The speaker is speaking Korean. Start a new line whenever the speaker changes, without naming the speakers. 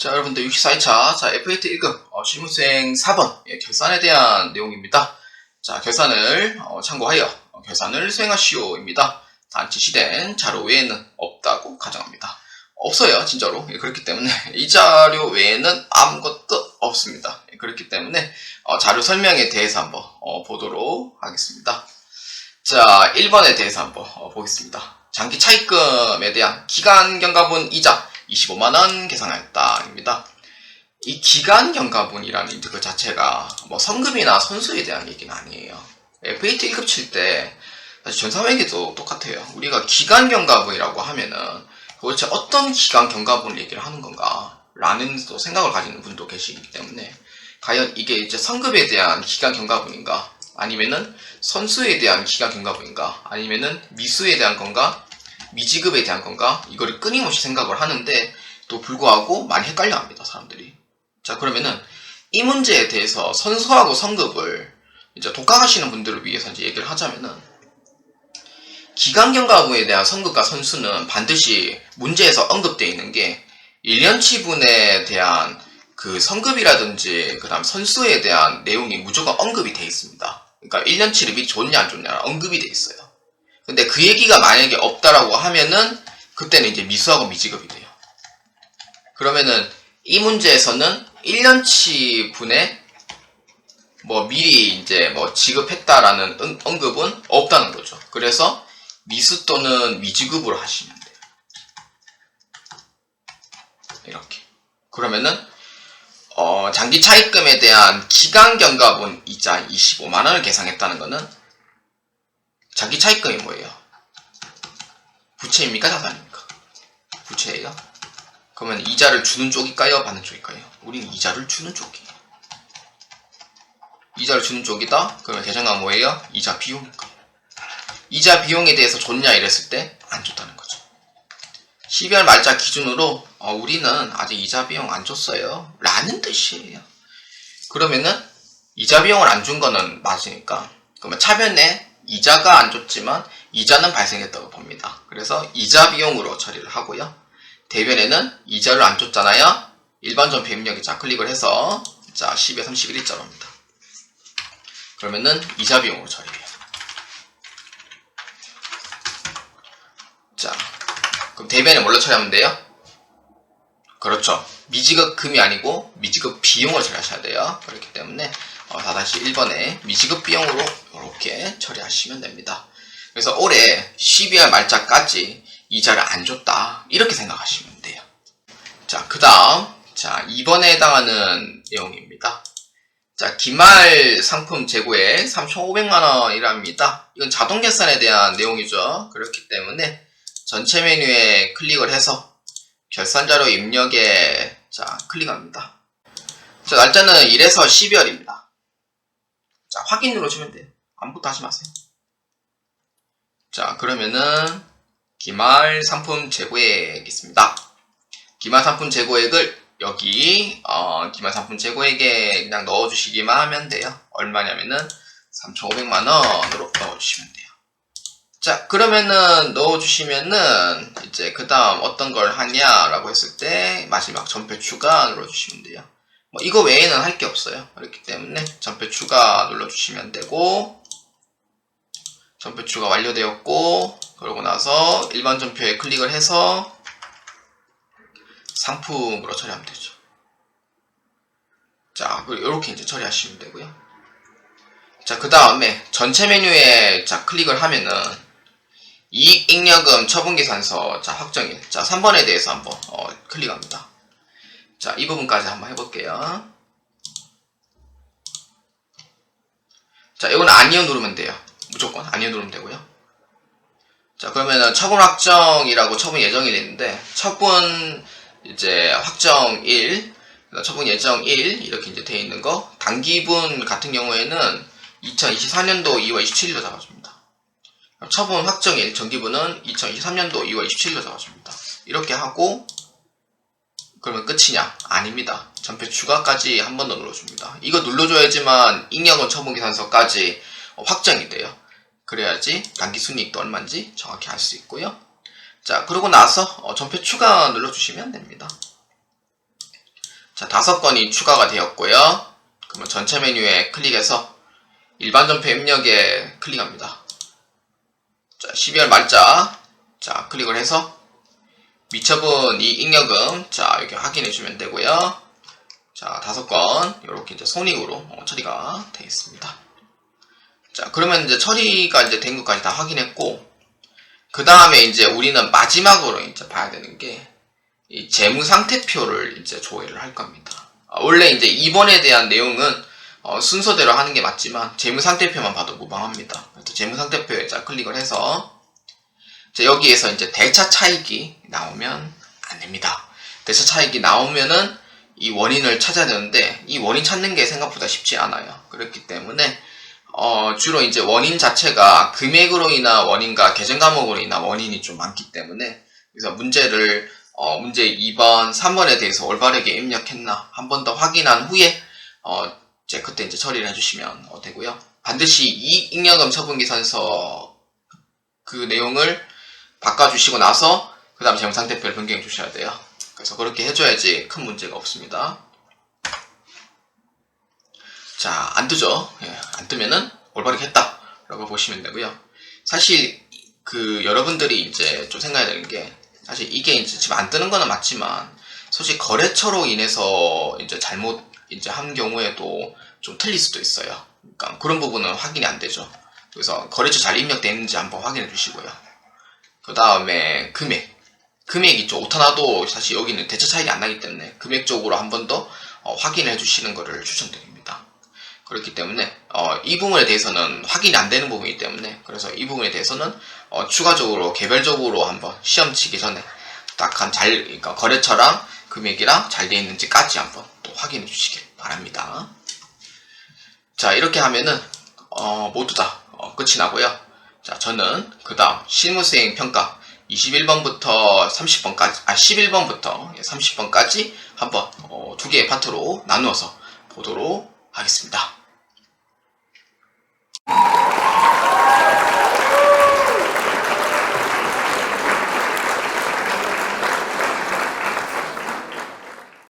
자, 여러분들 64회차 FAT 1급 실무수행 4번 결산에 대한 내용입니다. 자, 결산을 참고하여 결산을 수행하시오입니다. 단 지시된 자료 외에는 없다고 가정합니다. 없어요, 진짜로. 그렇기 때문에 이 자료 외에는 아무것도 없습니다. 그렇기 때문에 자료 설명에 대해서 한번 보도록 하겠습니다. 자, 1번에 대해서 한번 보겠습니다. 장기 차입금에 대한 기간 경과분 이자 25만원 계산하였다입니다. 이 기간 경과분이라는 그 자체가 뭐 성급이나 선수에 대한 얘기는 아니에요. FAT 1급 칠 때 사실 전사회계도 똑같아요. 우리가 기간 경과분이라고 하면은 도대체 어떤 기간 경과분을 얘기를 하는 건가 라는 또 생각을 가지는 분도 계시기 때문에 과연 이게 이제 성급에 대한 기간 경과분인가, 아니면은 선수에 대한 기간 경과분인가, 아니면은 미수에 대한 건가, 미지급에 대한 건가, 이거를 끊임없이 생각을 하는데 또 불구하고 많이 헷갈려 합니다, 사람들이. 자, 그러면은 이 문제에 대해서 선수하고 성급을 이제 독학하시는 분들을 위해서 이제 얘기를 하자면은, 기간 경과분에 대한 성급과 선수는 반드시 문제에서 언급되어 있는 게 1년치분에 대한 그 성급이라든지 그 다음 선수에 대한 내용이 무조건 언급이 되어 있습니다. 그러니까 1년치 립이 좋냐 안 좋냐 언급이 되어 있어요. 근데 그 얘기가 만약에 없다라고 하면은 그때는 이제 미수하고 미지급이 돼요. 그러면은 이 문제에서는 1년치 분에 뭐 미리 이제 뭐 지급했다라는 언급은 없다는 거죠. 그래서 미수 또는 미지급으로 하시면 돼요. 이렇게. 그러면은 장기 차입금에 대한 기간 경과분 이자 25만원을 계산했다는 거는 장기 차입금이 뭐예요? 부채입니까? 자산입니까? 부채예요? 그러면 이자를 주는 쪽일까요? 받는 쪽일까요? 우리는 이자를 주는 쪽이에요. 이자를 주는 쪽이다? 그러면 계산가 뭐예요? 이자 비용일까요? 이자 비용에 대해서 좋냐 이랬을 때 안 좋다는 거죠. 12월 말자 기준으로 우리는 아직 이자 비용 안 줬어요 라는 뜻이에요. 그러면은 이자 비용을 안 준 거는 맞으니까, 그러면 차변에 이자가 안 줬지만 이자는 발생했다고 봅니다. 그래서 이자 비용으로 처리를 하고요. 대변에는 이자를 안 줬잖아요. 일반 전표 입력에 클릭을 해서 12에 31일자로입니다. 그러면은 이자 비용으로 처리해요. 자, 그럼 대변에 뭘로 처리하면 돼요? 그렇죠. 미지급 금이 아니고 미지급 비용을 처리하셔야 돼요. 그렇기 때문에 다시 1번에 미지급 비용으로 이렇게 처리하시면 됩니다. 그래서 올해 12월 말자까지 이자를 안 줬다 이렇게 생각하시면 돼요. 자, 그 다음 2번에 해당하는 내용입니다. 자, 기말 상품 재고액 3,500만원이랍니다. 이건 자동 계산에 대한 내용이죠. 그렇기 때문에 전체 메뉴에 클릭을 해서 결산자료 입력에 클릭합니다. 자, 날짜는 1에서 12월입니다. 자, 확인 누르시면 돼요. 아무것도 하지 마세요. 자, 그러면은 기말 상품 재고액 있습니다. 기말 상품 재고액을 여기 기말 상품 재고액에 그냥 넣어주시기만 하면 돼요. 얼마냐면은 3,500만원으로 넣어주시면 돼요. 자, 그러면은 넣어주시면은 이제 그 다음 어떤 걸 하냐라고 했을 때 마지막 전표 추가 눌러주시면 돼요. 뭐 이거 외에는 할 게 없어요. 그렇기 때문에 전표 추가 눌러주시면 되고, 전표 추가 완료되었고, 그러고 나서 일반 전표에 클릭을 해서 상품으로 처리하면 되죠. 자, 이렇게 이제 처리하시면 되고요. 자, 그 다음에 전체 메뉴에 클릭을 하면은 이익 잉여금 처분계산서 확정일. 자, 3번에 대해서 한번 클릭합니다. 자, 이 부분까지 한번 해볼게요. 자, 이건 아니요 누르면 돼요. 무조건 아니요 누르면 되고요. 자, 그러면은 처분 확정이라고 처분 예정일 있는데, 처분 이제 확정일, 처분 예정일 이렇게 이제 되어 있는 거, 단기분 같은 경우에는 2024년도 2월 27일로 잡아줍니다. 처분 확정일 정기분은 2023년도 2월 27일로 잡아줍니다. 이렇게 하고, 그러면 끝이냐? 아닙니다. 전표 추가까지 한 번 더 눌러줍니다. 이거 눌러줘야지만 잉여금 처분계산서까지 확정이 돼요. 그래야지 단기순이익도 얼마인지 정확히 알 수 있고요. 자, 그러고 나서 전표 추가 눌러주시면 됩니다. 자, 5건이 추가가 되었고요. 그러면 전체 메뉴에 클릭해서 일반 전표 입력에 클릭합니다. 자, 12월 말자. 자, 클릭을 해서 미처분 이익여금. 자, 여기 확인해주면 되고요. 자, 5건. 이렇게 이제 손익으로 처리가 되겠습니다. 자, 그러면 이제 처리가 이제 된 것까지 다 확인했고, 그 다음에 이제 우리는 마지막으로 이제 봐야 되는 게, 이 재무상태표를 이제 조회를 할 겁니다. 원래 이제 2번에 대한 내용은 순서대로 하는 게 맞지만 재무상태표만 봐도 무방합니다. 그래서 재무상태표에 자 클릭을 해서 자, 여기에서 이제 대차 차익이 나오면 안 됩니다. 대차 차익이 나오면은 이 원인을 찾아야 되는데 이 원인 찾는 게 생각보다 쉽지 않아요. 그렇기 때문에 주로 이제 원인 자체가 금액으로 인한 원인과 계정 과목으로 인한 원인이 좀 많기 때문에 그래서 문제를 문제 2번, 3번에 대해서 올바르게 입력했나 한 번 더 확인한 후에 이제 그때 이제 처리를 해주시면 되고요. 반드시 이익여금 처분기산서 그 내용을 바꿔주시고 나서 그 다음 재무상태표를 변경해 주셔야 돼요. 그래서 그렇게 해줘야지 큰 문제가 없습니다. 자, 안 뜨죠? 예, 안 뜨면은 올바르게 했다 라고 보시면 되고요. 사실 여러분들이 이제 좀 생각해야 되는 게 사실 이게 이제 지금 안 뜨는 거는 맞지만 솔직히 거래처로 인해서 이제 잘못 이제 한 경우에도 좀 틀릴 수도 있어요. 그러니까 그런 부분은 확인이 안 되죠. 그래서 거래처 잘 입력되는지 한번 확인해 주시고요. 그 다음에 금액이 좀 오타나도 사실 여기는 대차 차익이 안 나기 때문에 금액 쪽으로 한 번 더 확인해 주시는 것을 추천드립니다. 그렇기 때문에 이 부분에 대해서는 확인이 안 되는 부분이기 때문에 그래서 이 부분에 대해서는 추가적으로 개별적으로 한번 시험 치기 전에 딱 그러니까 거래처랑 금액이랑 잘 되어 있는지까지 한번 또 확인해 주시길 바랍니다. 자, 이렇게 하면은 모두 다 끝이 나고요. 자, 저는 그 다음 실무수행 평가 21번부터 30번까지 11번부터 30번까지 한번 두 개의 파트로 나누어서 보도록 하겠습니다.